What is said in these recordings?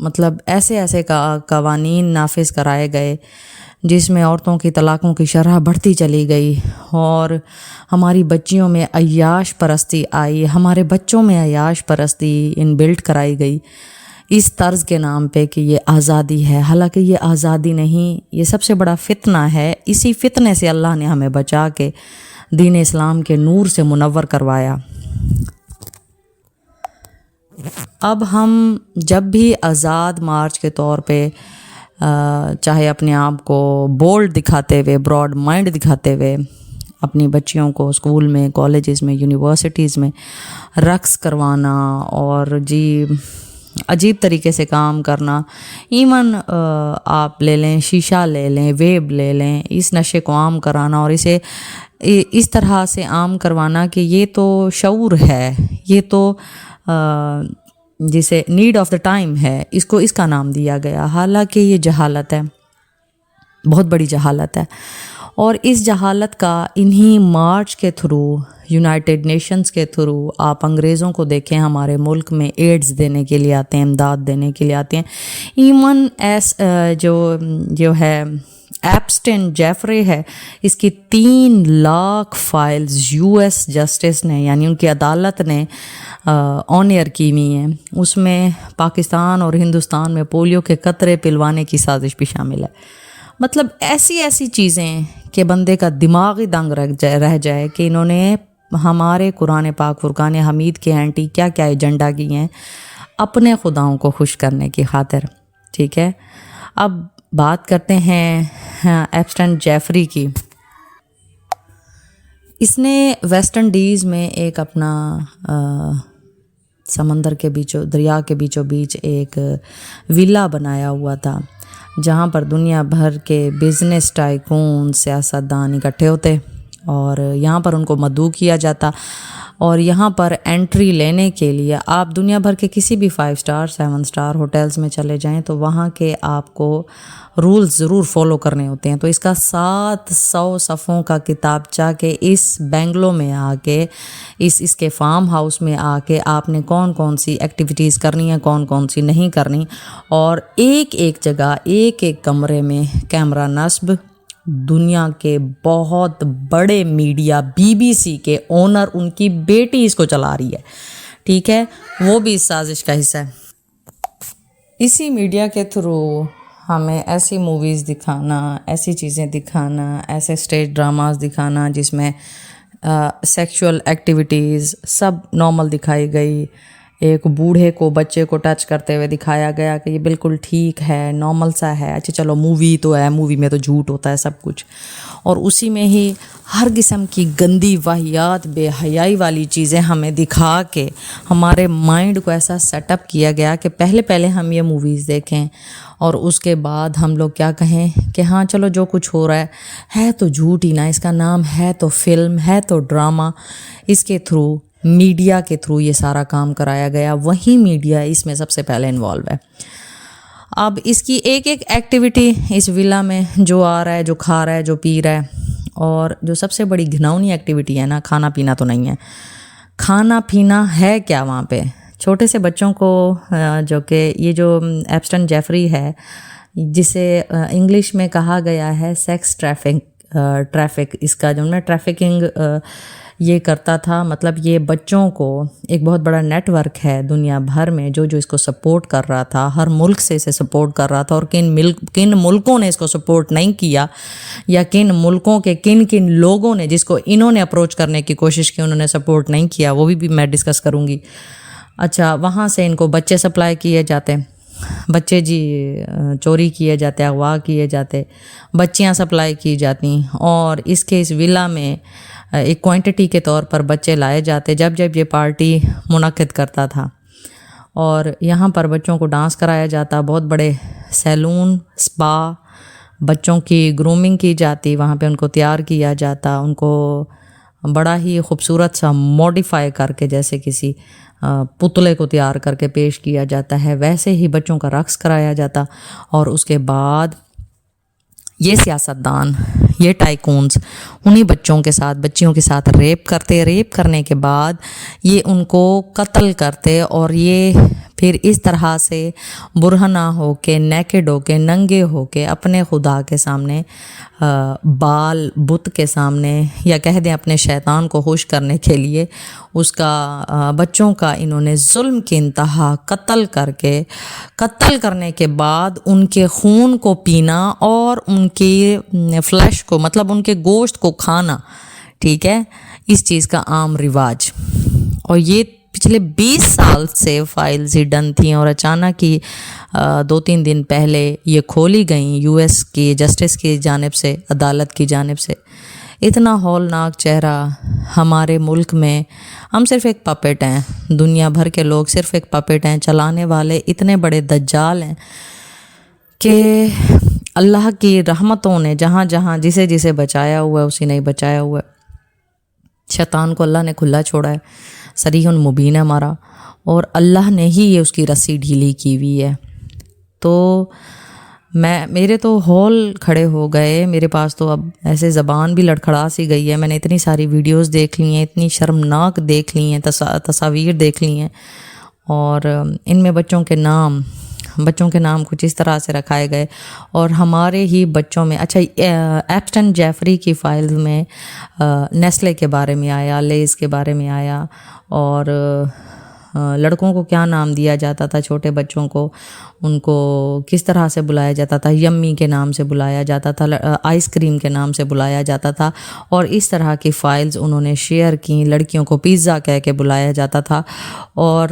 مطلب ایسے ایسے قوانین نافذ کرائے گئے جس میں عورتوں کی طلاقوں کی شرح بڑھتی چلی گئی، اور ہماری بچیوں میں عیاش پرستی آئی، ہمارے بچوں میں عیاش پرستی ان بلڈ کرائی گئی اس طرز کے نام پہ کہ یہ آزادی ہے، حالانکہ یہ آزادی نہیں، یہ سب سے بڑا فتنہ ہے۔ اسی فتنے سے اللہ نے ہمیں بچا کے دین اسلام کے نور سے منور کروایا۔ اب ہم جب بھی آزاد مارچ کے طور پہ چاہے اپنے آپ کو بولڈ دکھاتے ہوئے، براڈ مائنڈ دکھاتے ہوئے اپنی بچیوں کو اسکول میں، کالجز میں، یونیورسٹیز میں رقص کروانا اور جی عجیب طریقے سے کام کرنا، ایون آپ لے لیں شیشہ لے لیں، ویب لے لیں، اس نشے کو عام کرانا اور اسے اس طرح سے عام کروانا کہ یہ تو شعور ہے، یہ تو جسے نیڈ آف دا ٹائم ہے، اس کو اس کا نام دیا گیا، حالانکہ یہ جہالت ہے، بہت بڑی جہالت ہے۔ اور اس جہالت کا انہی مارچ کے تھرو، یونائٹڈ نیشنز کے تھرو، آپ انگریزوں کو دیکھیں ہمارے ملک میں ایڈز دینے کے لیے آتے ہیں، امداد دینے کے لیے آتے ہیں، ایون جو ہے ایپسٹن جیفرے ہے، اس کی 3 لاکھ فائلز US جسٹس نے، یعنی ان کی عدالت نے آن ایئر کی ہوئی ہیں، اس میں پاکستان اور ہندوستان میں پولیو کے قطرے پلوانے کی سازش بھی شامل ہے۔ مطلب ایسی چیزیں کہ بندے کا دماغ ہی دنگ رہ جائے کہ انہوں نے ہمارے قرآن پاک فرقان حمید کے اینٹی کیا کیا ایجنڈا کی ہیں اپنے خداؤں کو خوش کرنے کی خاطر، ٹھیک ہے۔ اب بات کرتے ہیں ایپسٹن جیفری کی۔ اس نے ویسٹ انڈیز میں ایک اپنا سمندر کے دریا کے بیچوں بیچ ایک ولا بنایا ہوا تھا، جہاں پر دنیا بھر کے بزنس ٹائکون، سیاستدان اکٹھے ہوتے اور یہاں پر ان کو مدعو کیا جاتا، اور یہاں پر انٹری لینے کے لیے آپ دنیا بھر کے کسی بھی 5 سٹار 7 سٹار ہوٹلز میں چلے جائیں تو وہاں کے آپ کو رولز ضرور فالو کرنے ہوتے ہیں۔ تو اس کا 700 صفحوں کا کتابچہ کہ اس بنگلو میں آ کے، اس کے فارم ہاؤس میں آ کے آپ نے کون سی ایکٹیویٹیز کرنی ہیں، کون سی نہیں کرنی، اور ایک جگہ ایک کمرے میں کیمرہ نصب، دنیا کے بہت بڑے میڈیا BBC کے اونر، ان کی بیٹی اس کو چلا رہی ہے، ٹھیک ہے، وہ بھی اس سازش کا حصہ ہے۔ اسی میڈیا کے تھرو ہمیں ایسی موویز دکھانا، ایسی چیزیں دکھانا، ایسے اسٹیج ڈراماز دکھانا جس میں سیکشول ایکٹیویٹیز سب نارمل دکھائی گئی، ایک بوڑھے کو بچے کو ٹچ کرتے ہوئے دکھایا گیا کہ یہ بالکل ٹھیک ہے، نارمل سا ہے، اچھا چلو مووی تو ہے، مووی میں تو جھوٹ ہوتا ہے سب کچھ، اور اسی میں ہی ہر قسم کی گندی واہیات، بے حیائی والی چیزیں ہمیں دکھا کے ہمارے مائنڈ کو ایسا سیٹ اپ کیا گیا کہ پہلے ہم یہ موویز دیکھیں اور اس کے بعد ہم لوگ کیا کہیں کہ ہاں چلو جو کچھ ہو رہا ہے تو جھوٹ ہی نا، اس کا نام ہے تو فلم، ہے تو ڈرامہ۔ اس کے تھرو، میڈیا کے تھرو یہ سارا کام کرایا گیا، وہی میڈیا اس میں سب سے پہلے انوالو ہے۔ اب اس کی ایک ایکٹیویٹی اس ولا میں جو آ رہا ہے، جو کھا رہا ہے، جو پی رہا ہے، اور جو سب سے بڑی گھناؤنی ایکٹیویٹی ہے نا، کھانا پینا تو نہیں ہے، کھانا پینا ہے کیا وہاں پہ؟ چھوٹے سے بچوں کو جو کہ یہ جو ایپسٹن جیفری ہے، جسے انگلش میں کہا گیا ہے سیکس ٹریفک، اس کا جو نا ٹریفکنگ یہ کرتا تھا، مطلب یہ بچوں کو، ایک بہت بڑا نیٹ ورک ہے دنیا بھر میں جو اس کو سپورٹ کر رہا تھا، ہر ملک سے اسے سپورٹ کر رہا تھا، اور کن ملکوں نے اس کو سپورٹ نہیں کیا، یا کن ملکوں کے کن لوگوں نے جس کو انہوں نے اپروچ کرنے کی کوشش کی انہوں نے سپورٹ نہیں کیا، وہ بھی میں ڈسکس کروں گی۔ اچھا، وہاں سے ان کو بچے سپلائی کیے جاتے، بچے چوری کیے جاتے، اغوا کیے جاتے، بچیاں سپلائی کی جاتی، اور اس ولا میں ایک کوانٹٹی کے طور پر بچے لائے جاتے جب یہ پارٹی منعقد کرتا تھا، اور یہاں پر بچوں کو ڈانس کرایا جاتا، بہت بڑے سیلون، سپا، بچوں کی گرومنگ کی جاتی، وہاں پہ ان کو تیار کیا جاتا، ان کو بڑا ہی خوبصورت سا موڈیفائی کر کے جیسے کسی پتلے کو تیار کر کے پیش کیا جاتا ہے، ویسے ہی بچوں کا رقص کرایا جاتا، اور اس کے بعد یہ سیاستدان، یہ ٹائکونز انہی بچیوں کے ساتھ ریپ کرنے کے بعد یہ ان کو قتل کرتے، اور یہ پھر اس طرح سے برہنہ ہو کے، نیکڈ ہو کے، ننگے ہو کے اپنے خدا کے سامنے، بال بت کے سامنے، یا کہہ دیں اپنے شیطان کو خوش کرنے کے لیے اس کا بچوں کا انہوں نے ظلم کی انتہا قتل کرنے کے بعد ان کے خون کو پینا اور ان کی فلیش کو، مطلب ان کے گوشت کو کھانا، ٹھیک ہے، اس چیز کا عام رواج. اور یہ پچھلے 20 سال سے فائلز ہڈن تھیں، اور اچانک ہی 2-3 دن پہلے یہ کھولی گئیں یو ایس کی جسٹس کی جانب سے، عدالت کی جانب سے. اتنا ہولناک چہرہ ہمارے ملک میں. ہم صرف ایک پپٹ ہیں، دنیا بھر کے لوگ صرف ایک پپٹ ہیں. چلانے والے اتنے بڑے دجال ہیں کہ اللہ کی رحمتوں نے جہاں جہاں جسے جسے بچایا ہوا ہے اسی نہیں بچایا ہوا ہے. شیطان کو اللہ نے کھلا چھوڑا ہے، صریح مبین ہے ہمارا، اور اللہ نے ہی یہ اس کی رسی ڈھیلی کی ہوئی ہے. تو میرے تو ہول کھڑے ہو گئے، میرے پاس تو اب ایسے زبان بھی لڑکھڑا سی گئی ہے. میں نے اتنی ساری ویڈیوز دیکھ لی ہیں، اتنی شرمناک دیکھ لی ہیں، تصاویر دیکھ لی ہیں، اور ان میں بچوں کے نام کچھ اس طرح سے رکھائے گئے. اور ہمارے ہی بچوں میں، اچھا ایپسٹن جیفری کی فائلز میں نیسلے کے بارے میں آیا، لیز کے بارے میں آیا، اور لڑکوں کو کیا نام دیا جاتا تھا، چھوٹے بچوں کو ان کو کس طرح سے بلایا جاتا تھا. یمی کے نام سے بلایا جاتا تھا، آئس کریم کے نام سے بلایا جاتا تھا، اور اس طرح کی فائلز انہوں نے شیئر کی. لڑکیوں کو پیزا کہہ کے بلایا جاتا تھا. اور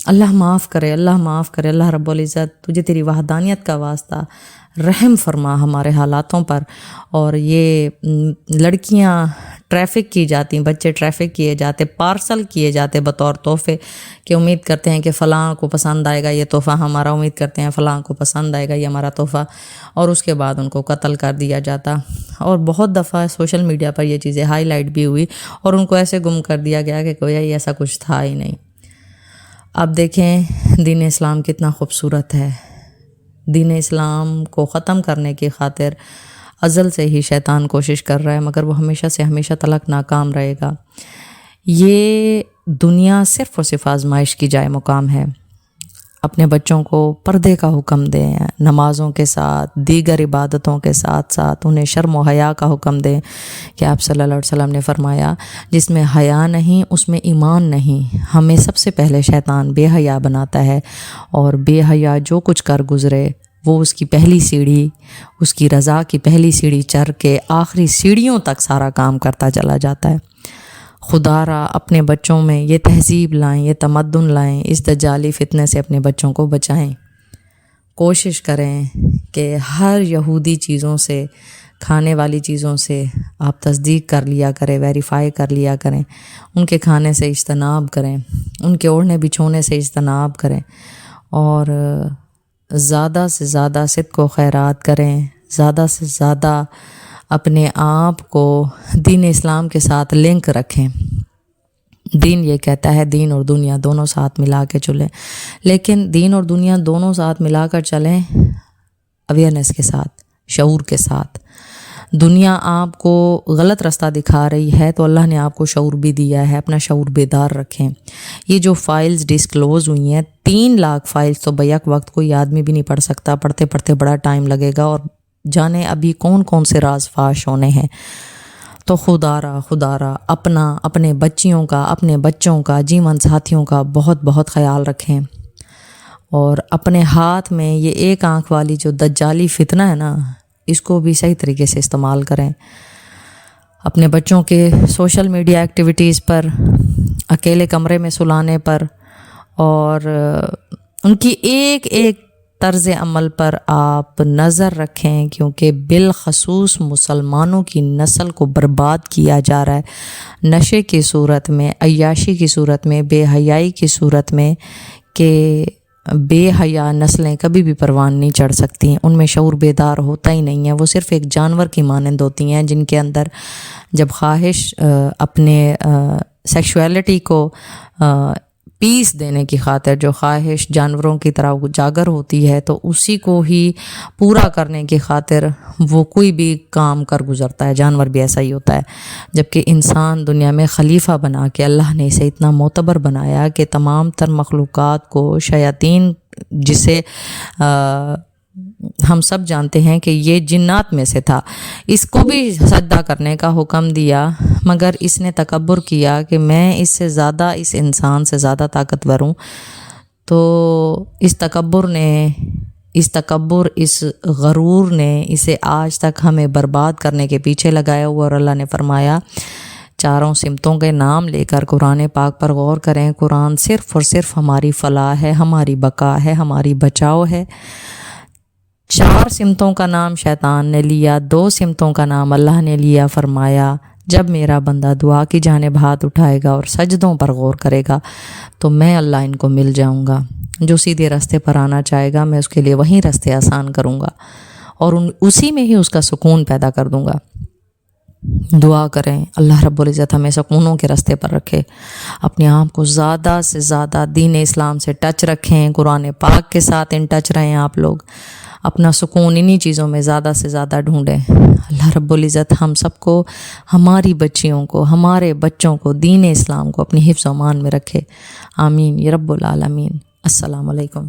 اللہ معاف کرے، اللہ رب العزت تجھے تیری وحدانیت کا واسطہ رحم فرما ہمارے حالاتوں پر. اور یہ لڑکیاں ٹریفک کی جاتی، بچے ٹریفک کیے جاتے، پارسل کیے جاتے بطور تحفے، کہ امید کرتے ہیں کہ فلاں کو پسند آئے گا یہ تحفہ ہمارا، امید کرتے ہیں فلاں کو پسند آئے گا یہ ہمارا تحفہ، اور اس کے بعد ان کو قتل کر دیا جاتا. اور بہت دفعہ سوشل میڈیا پر یہ چیزیں ہائی لائٹ بھی ہوئی، اور ان کو ایسے گم کر دیا گیا کہ کوئی ایسا کچھ تھا ہی نہیں. اب دیکھیں دین اسلام کتنا خوبصورت ہے. دین اسلام کو ختم کرنے کی خاطر ازل سے ہی شیطان کوشش کر رہا ہے، مگر وہ ہمیشہ سے ہمیشہ تلک ناکام رہے گا. یہ دنیا صرف اور صرف آزمائش کی جائے مقام ہے. اپنے بچوں کو پردے کا حکم دیں، نمازوں کے ساتھ، دیگر عبادتوں کے ساتھ ساتھ انہیں شرم و حیا کا حکم دیں، کہ آپ صلی اللہ علیہ وسلم نے فرمایا جس میں حیا نہیں اس میں ایمان نہیں. ہمیں سب سے پہلے شیطان بے حیا بناتا ہے، اور بے حیا جو کچھ کر گزرے وہ اس کی پہلی سیڑھی، اس کی رضا کی پہلی سیڑھی چڑھ کے آخری سیڑھیوں تک سارا کام کرتا چلا جاتا ہے. خدا را اپنے بچوں میں یہ تہذیب لائیں، یہ تمدن لائیں، اس دجالی فتنے سے اپنے بچوں کو بچائیں. کوشش کریں کہ ہر یہودی چیزوں سے، کھانے والی چیزوں سے آپ تصدیق کر لیا کریں، ویریفائی کر لیا کریں. ان کے کھانے سے اجتناب کریں، ان کے اوڑھنے بچھونے سے اجتناب کریں، اور زیادہ سے زیادہ صدق و خیرات کریں. زیادہ سے زیادہ اپنے آپ کو دین اسلام کے ساتھ لنک رکھیں. دین یہ کہتا ہے دین اور دنیا دونوں ساتھ ملا کے چلیں، لیکن دین اور دنیا دونوں ساتھ ملا کر چلیں اویئرنیس کے ساتھ، شعور کے ساتھ. دنیا آپ کو غلط رستہ دکھا رہی ہے تو اللہ نے آپ کو شعور بھی دیا ہے، اپنا شعور بیدار رکھیں. یہ جو فائلز ڈسکلوز ہوئی ہیں 3 لاکھ فائلز تو بیک وقت کوئی آدمی بھی نہیں پڑھ سکتا، پڑھتے پڑھتے بڑا ٹائم لگے گا، اور جانے ابھی کون کون سے راز فاش ہونے ہیں. تو خدا را اپنے بچیوں کا، اپنے بچوں کا، جیون ساتھیوں کا بہت بہت خیال رکھیں. اور اپنے ہاتھ میں یہ ایک آنکھ والی جو دجالی فتنہ ہے نا، اس کو بھی صحیح طریقے سے استعمال کریں. اپنے بچوں کے سوشل میڈیا ایکٹیویٹیز پر، اکیلے کمرے میں سلانے پر، اور ان کی ایک ایک طرز عمل پر آپ نظر رکھیں، کیونکہ بالخصوص مسلمانوں کی نسل کو برباد کیا جا رہا ہے نشے کی صورت میں، عیاشی کی صورت میں، بے حیائی کی صورت میں، کہ بے حیا نسلیں کبھی بھی پروان نہیں چڑھ سکتی. ان میں شعور بیدار ہوتا ہی نہیں ہے، وہ صرف ایک جانور کی مانند ہوتی ہیں، جن کے اندر جب خواہش اپنے سیکشولیٹی کو پیس دینے کی خاطر جو خواہش جانوروں کی طرح اجاگر ہوتی ہے تو اسی کو ہی پورا کرنے کی خاطر وہ کوئی بھی کام کر گزرتا ہے. جانور بھی ایسا ہی ہوتا ہے. جبکہ انسان دنیا میں خلیفہ بنا کے اللہ نے اسے اتنا معتبر بنایا کہ تمام تر مخلوقات کو شیاطین جسے ہم سب جانتے ہیں کہ یہ جنات میں سے تھا, اس کو بھی سجدہ کرنے کا حکم دیا, مگر اس نے تکبر کیا کہ میں اس سے زیادہ اس انسان سے زیادہ طاقتور ہوں. تو اس غرور نے اسے آج تک ہمیں برباد کرنے کے پیچھے لگایا ہوا. اور اللہ نے فرمایا چاروں سمتوں کے نام لے کر قرآن پاک پر غور کریں. قرآن صرف اور صرف ہماری فلاح ہے, ہماری بقا ہے, ہماری بچاؤ ہے. 4 سمتوں کا نام شیطان نے لیا, 2 سمتوں کا نام اللہ نے لیا. فرمایا جب میرا بندہ دعا کی جانب ہاتھ اٹھائے گا اور سجدوں پر غور کرے گا تو میں اللہ ان کو مل جاؤں گا. جو سیدھے راستے پر آنا چاہے گا میں اس کے لیے وہیں راستے آسان کروں گا اور اسی میں ہی اس کا سکون پیدا کر دوں گا. دعا کریں اللہ رب العزت ہمیں سکونوں کے راستے پر رکھے. اپنے آپ کو زیادہ سے زیادہ دین اسلام سے ٹچ رکھیں, قرآن پاک کے ساتھ ان ٹچ رہیں. آپ لوگ اپنا سکون انہی چیزوں میں زیادہ سے زیادہ ڈھونڈیں. اللہ رب العزت ہم سب کو, ہماری بچیوں کو, ہمارے بچوں کو دین اسلام کو اپنی حفظ و امان میں رکھے. آمین یا رب العالمین. السلام علیکم.